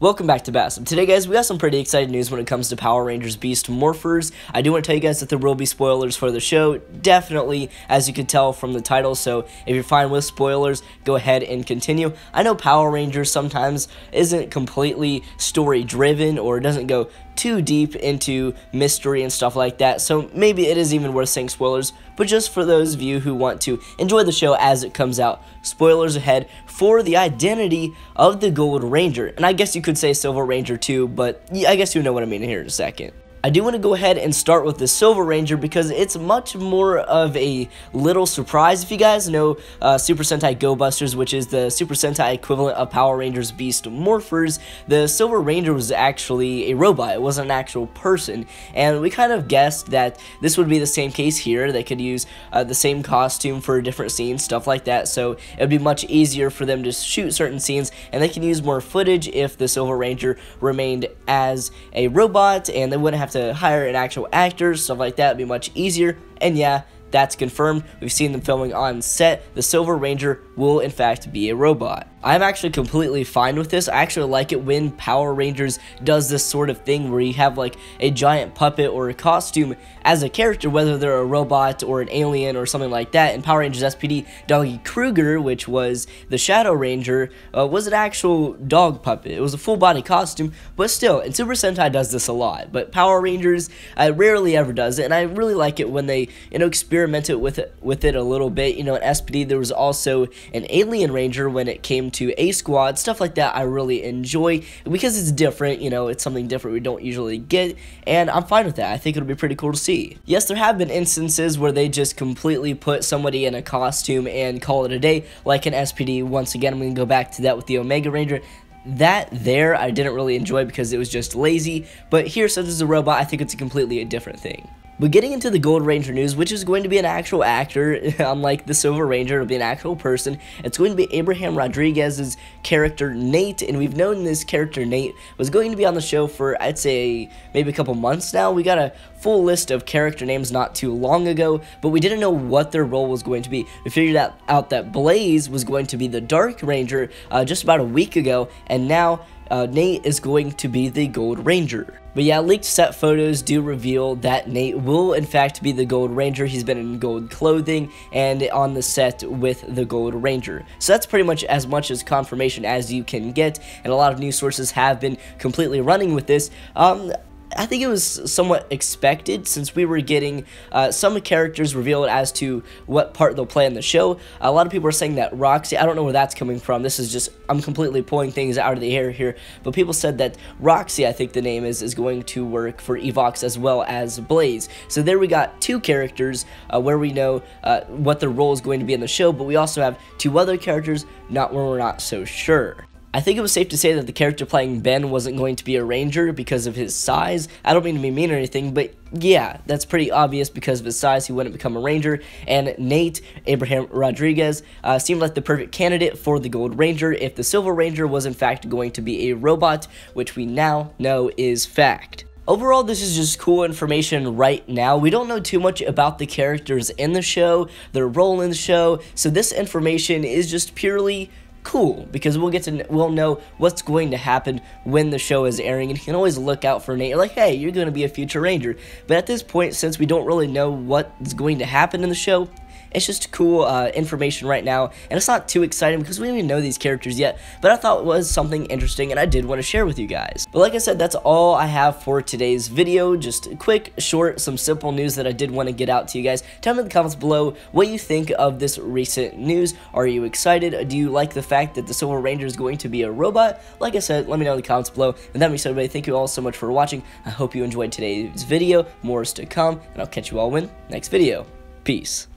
Welcome back to Bassam. Today, guys, we got some pretty exciting news when it comes to Power Rangers Beast Morphers. I do want to tell you guys that there will be spoilers for the show, definitely, as you can tell from the title, so if you're fine with spoilers, go ahead and continue. I know Power Rangers sometimes isn't completely story-driven, or doesn't go too deep into mystery and stuff like that, so maybe it is even worth saying spoilers, but just for those of you who want to enjoy the show as it comes out, spoilers ahead for the identity of the Gold Ranger, and I guess you could say Silver Ranger too, but I guess you know what I mean here in a second. I do want to go ahead and start with the Silver Ranger because it's much more of a little surprise. If you guys know Super Sentai Go Busters, which is the Super Sentai equivalent of Power Rangers Beast Morphers, the Silver Ranger was actually a robot. It wasn't an actual person, and we kind of guessed that this would be the same case here. They could use the same costume for different scenes, stuff like that, so it would be much easier for them to shoot certain scenes, and they can use more footage if the Silver Ranger remained as a robot, and they wouldn't have to hire an actual actor, stuff like that would be much easier, and yeah, that's confirmed. We've seen them filming on set. The Silver Ranger will in fact be a robot. I'm actually completely fine with this. I actually like it when Power Rangers does this sort of thing where you have like a giant puppet or a costume as a character, whether they're a robot or an alien or something like that. In Power Rangers SPD, Doggy Kruger, which was the Shadow Ranger, was an actual dog puppet. It was a full body costume, but still, and Super Sentai does this a lot, but Power Rangers rarely ever does it, and I really like it when they, experimented with it a little bit. In SPD there was also an Alien Ranger when it came to A Squad, stuff like that I really enjoy because it's different, it's something different we don't usually get, and I'm fine with that. I think it'll be pretty cool to see. Yes, there have been instances where they just completely put somebody in a costume and call it a day, like in SPD. Once again, I'm going to go back to that with the Omega Ranger. That there I didn't really enjoy because it was just lazy, but here, since it's a robot, I think it's a completely different thing. But getting into the Gold Ranger news, which is going to be an actual actor, unlike the Silver Ranger, it'll be an actual person. It's going to be Abraham Rodriguez's character Nate, and we've known this character Nate was going to be on the show for, I'd say, maybe a couple months now. We got a full list of character names not too long ago, but we didn't know what their role was going to be. We figured out that Blaze was going to be the Dark Ranger just about a week ago, and now Nate is going to be the Gold Ranger. But yeah, leaked set photos do reveal that Nate will in fact be the Gold Ranger. He's been in gold clothing and on the set with the Gold Ranger. So that's pretty much as confirmation as you can get, and a lot of news sources have been completely running with this. I think it was somewhat expected since we were getting some characters revealed as to what part they'll play in the show. A lot of people are saying that Roxy, I don't know where that's coming from. This is just, I'm completely pulling things out of the air here, but people said that Roxy, I think the name is going to work for Evox as well as Blaze. So there we got two characters where we know what their role is going to be in the show, but we also have two other characters where we're not so sure. I think it was safe to say that the character playing Ben wasn't going to be a Ranger because of his size. I don't mean to be mean or anything, but yeah, that's pretty obvious. Because of his size, he wouldn't become a Ranger. And Nate, Abraham Rodriguez, seemed like the perfect candidate for the Gold Ranger if the Silver Ranger was in fact going to be a robot, which we now know is fact. Overall, this is just cool information right now. We don't know too much about the characters in the show, their role in the show, so this information is just purely cool because we'll know what's going to happen when the show is airing, and you can always look out for Nate. You're like, hey, you're going to be a future Ranger. But at this point, since we don't really know what's going to happen in the show, it's just cool information right now, and it's not too exciting because we don't even know these characters yet, but I thought it was something interesting and I did want to share with you guys. But like I said, that's all I have for today's video. Just quick, short, some simple news that I did want to get out to you guys. Tell me in the comments below what you think of this recent news. Are you excited? Do you like the fact that the Silver Ranger is going to be a robot? Like I said, let me know in the comments below. And that being said, everybody, thank you all so much for watching. I hope you enjoyed today's video. More is to come, and I'll catch you all in next video. Peace.